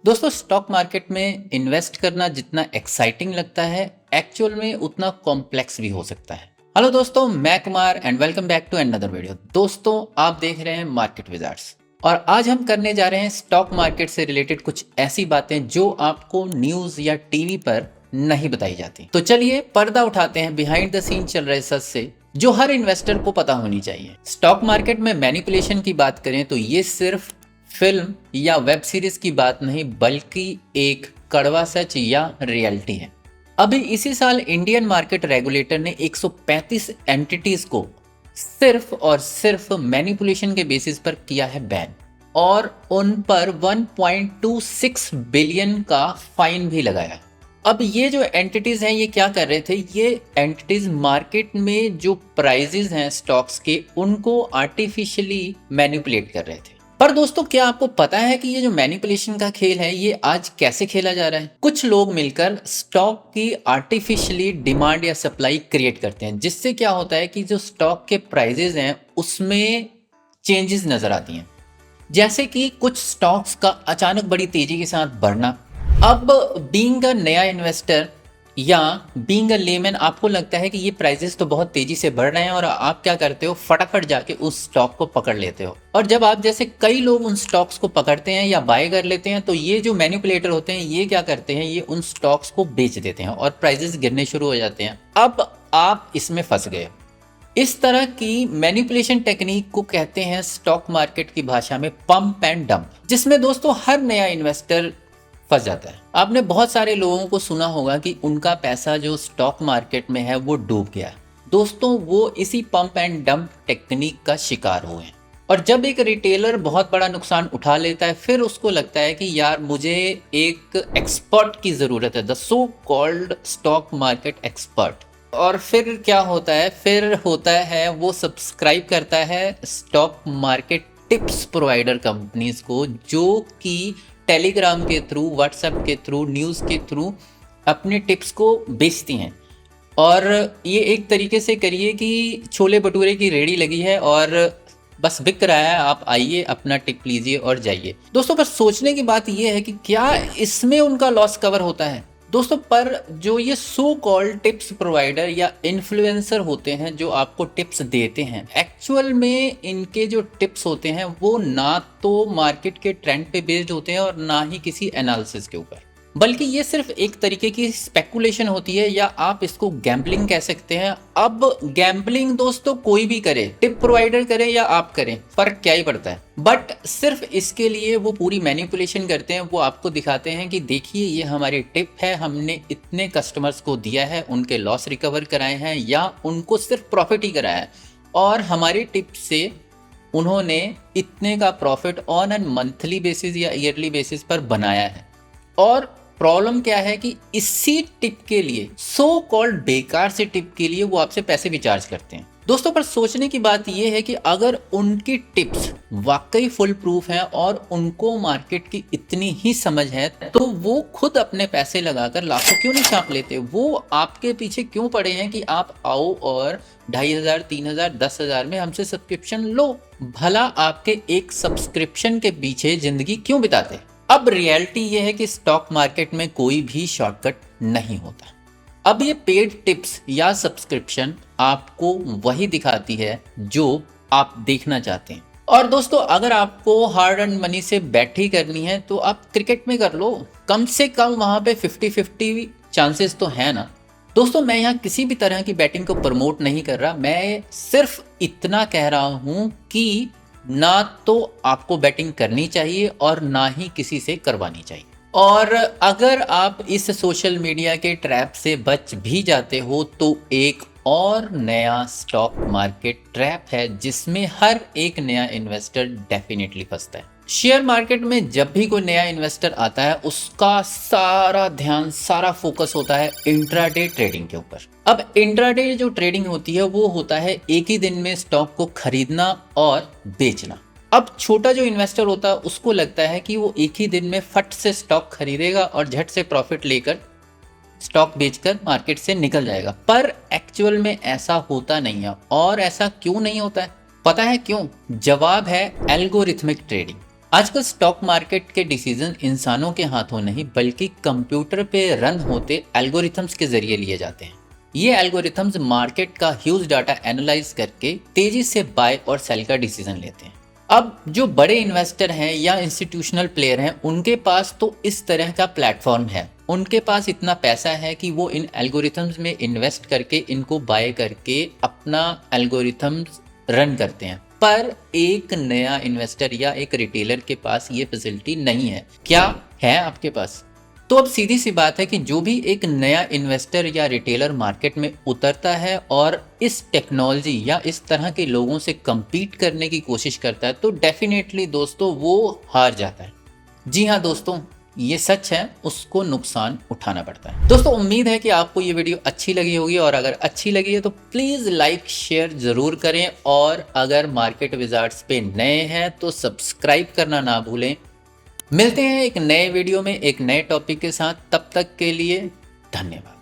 दोस्तों stock market में invest करना जितना एक्साइटिंग लगता है एक्चुअल में उतना कॉम्प्लेक्स भी हो सकता है। हेलो दोस्तों, मैं Kumar and welcome back to another video. दोस्तों आप देख रहे हैं मार्केट विजार्ड्स और आज हम करने जा रहे हैं स्टॉक मार्केट से रिलेटेड कुछ ऐसी बातें जो आपको न्यूज या टीवी पर नहीं बताई जाती। तो चलिए पर्दा उठाते हैं बिहाइंड द सीन चल रहे सच से जो हर इन्वेस्टर को पता होनी चाहिए। स्टॉक मार्केट में मैनिपुलेशन की बात करें तो ये सिर्फ फिल्म या वेब सीरीज की बात नहीं बल्कि एक कड़वा सच या रियलिटी है। अभी इसी साल इंडियन मार्केट रेगुलेटर ने 135 एंटिटीज को सिर्फ और सिर्फ मैनिपुलेशन के बेसिस पर किया है बैन और उन पर 1.26 बिलियन का फाइन भी लगाया। अब ये जो एंटिटीज हैं ये क्या कर रहे थे, ये एंटिटीज मार्केट में जो प्राइजेस हैं स्टॉक्स के उनको आर्टिफिशियली मैनिपुलेट कर रहे थे। पर दोस्तों क्या आपको पता है कि ये जो मैनिपुलेशन का खेल है ये आज कैसे खेला जा रहा है? कुछ लोग मिलकर स्टॉक की आर्टिफिशियली डिमांड या सप्लाई क्रिएट करते हैं जिससे क्या होता है कि जो स्टॉक के प्राइजेस हैं उसमें चेंजेस नजर आती हैं। जैसे कि कुछ स्टॉक्स का अचानक बड़ी तेजी के साथ बढ़ना। अब बीइंग अ नया इन्वेस्टर या बीइंग अ लेमैन आपको लगता है कि ये प्राइजेस तो बहुत तेजी से बढ़ रहे हैं और आप क्या करते हो, फटाफट जाके उस स्टॉक को पकड़ लेते हो। और जब आप जैसे कई लोग उन स्टॉक्स को पकड़ते हैं या बाय कर लेते हैं तो ये जो मैनिपुलेटर होते हैं ये क्या करते हैं, ये उन स्टॉक्स को बेच देते हैं और प्राइजेस गिरने शुरू हो जाते हैं। अब आप इसमें फंस गए। इस तरह की मैनिपुलेशन टेक्निक को कहते हैं स्टॉक मार्केट की भाषा में पंप एंड डंप, जिसमें दोस्तों हर नया इन्वेस्टर फंस जाता है। आपने बहुत सारे लोगों को सुना होगा कि उनका पैसा जो स्टॉक मार्केट में है वो डूब गया। दोस्तों वो इसी पंप एंड डंप टेक्निक का शिकार हुए हैं। और जब एक रिटेलर बहुत बड़ा नुकसान उठा लेता है फिर उसको लगता है कि यार मुझे एक एक्सपर्ट की ज़रूरत है, the so called stock market expert. और फिर क्या होता है, फिर होता है वो सब्सक्राइब करता है stock market tips provider companies को जो कि टेलीग्राम के थ्रू, व्हाट्सएप के थ्रू, न्यूज़ के थ्रू अपने टिप्स को बेचती हैं। और ये एक तरीके से करिए कि छोले भटूरे की रेडी लगी है और बस बिक रहा है, आप आइए अपना टिप लीजिए और जाइए। दोस्तों पर सोचने की बात यह है कि क्या इसमें उनका लॉस कवर होता है? दोस्तों पर जो ये सो कॉल्ड टिप्स प्रोवाइडर या इन्फ्लुएंसर होते हैं जो आपको टिप्स देते हैं, एक्चुअल में इनके जो टिप्स होते हैं वो ना तो मार्केट के ट्रेंड पे बेस्ड होते हैं और ना ही किसी एनालिसिस के ऊपर, बल्कि ये सिर्फ एक तरीके की स्पेकुलेशन होती है या आप इसको गैम्बलिंग कह सकते हैं। अब गैम्बलिंग दोस्तों कोई भी करे, टिप प्रोवाइडर करे या आप करें, फर्क क्या ही पड़ता है। बट सिर्फ इसके लिए वो पूरी मैनिपुलेशन करते हैं। वो आपको दिखाते हैं कि देखिए ये हमारी टिप है, हमने इतने कस्टमर्स को दिया है, उनके लॉस रिकवर कराए हैं या उनको सिर्फ प्रॉफिट ही कराया है और हमारी टिप से उन्होंने इतने का profit on an monthly basis या ईयरली बेसिस पर बनाया है। और प्रॉब्लम क्या है कि इसी टिप के लिए, सो कॉल्ड बेकार से टिप के लिए वो आपसे पैसे भी चार्ज करते हैं। दोस्तों पर सोचने की बात यह है कि अगर उनकी टिप्स वाकई फुल प्रूफ हैं और उनको मार्केट की इतनी ही समझ है तो वो खुद अपने पैसे लगाकर लाखों क्यों नहीं छाप लेते? वो आपके पीछे क्यों पड़े हैं कि आप आओ और 2,500, 3,000, 10,000 में हमसे सब्सक्रिप्शन लो? भला आपके एक सब्सक्रिप्शन के पीछे जिंदगी क्यों बिताते? अब रियलिटी ये है कि स्टॉक मार्केट में कोई भी शॉर्टकट नहीं होता। अब ये पेड टिप्स या सब्सक्रिप्शन आपको वही दिखाती है जो आप देखना चाहते हैं। और दोस्तों अगर आपको हार्ड अर्न मनी से बैट ही करनी है तो आप क्रिकेट में कर लो, कम से कम वहां पे 50-50 चांसेस तो है ना। दोस्तों मैं यहाँ किसी भी तरह की बैटिंग को प्रमोट नहीं कर रहा, मैं सिर्फ इतना कह रहा हूँ कि ना तो आपको बैटिंग करनी चाहिए और ना ही किसी से करवानी चाहिए। और अगर आप इस सोशल मीडिया के ट्रैप से बच भी जाते हो तो एक और नया स्टॉक मार्केट ट्रैप है जिसमें हर एक नया इन्वेस्टर डेफिनेटली फंसता है। शेयर मार्केट में जब भी कोई नया इन्वेस्टर आता है उसका सारा ध्यान, सारा फोकस होता है इंट्राडे ट्रेडिंग के ऊपर। अब इंट्राडे जो ट्रेडिंग होती है वो होता है एक ही दिन में स्टॉक को खरीदना और बेचना। अब छोटा जो इन्वेस्टर होता है उसको लगता है कि वो एक ही दिन में फट से स्टॉक खरीदेगा और झट से प्रॉफिट लेकर स्टॉक बेचकर मार्केट से निकल जाएगा, पर एक्चुअल में ऐसा होता नहीं है। और ऐसा क्यों नहीं होता है? पता है क्यों? जवाब है एल्गोरिथमिक ट्रेडिंग। आजकल स्टॉक मार्केट के डिसीजन इंसानों के हाथों नहीं बल्कि कंप्यूटर पे रन होते एल्गोरिथम्स के जरिए लिए जाते हैं। ये एल्गोरिथम्स मार्केट का ह्यूज डाटा एनालाइज करके तेजी से बाय और सेल का डिसीजन लेते हैं। अब जो बड़े इन्वेस्टर हैं या इंस्टीट्यूशनल प्लेयर हैं उनके पास तो इस तरह का प्लेटफॉर्म है, उनके पास इतना पैसा है कि वो इन एल्गोरिथम्स में इन्वेस्ट करके इनको बाय करके अपना एल्गोरिथम्स रन करते हैं। पर एक नया इन्वेस्टर या एक रिटेलर के पास ये फैसिलिटी नहीं है। क्या है आपके पास? तो अब सीधी सी बात है कि जो भी एक नया इन्वेस्टर या रिटेलर मार्केट में उतरता है और इस टेक्नोलॉजी या इस तरह के लोगों से compete करने की कोशिश करता है तो डेफिनेटली दोस्तों वो हार जाता है। जी हाँ दोस्तों, ये सच है, उसको नुकसान उठाना पड़ता है। दोस्तों उम्मीद है कि आपको ये वीडियो अच्छी लगी होगी और अगर अच्छी लगी है तो प्लीज लाइक शेयर जरूर करें और अगर मार्केट विजार्ड्स पे नए हैं तो सब्सक्राइब करना ना भूलें। मिलते हैं एक नए वीडियो में एक नए टॉपिक के साथ, तब तक के लिए धन्यवाद।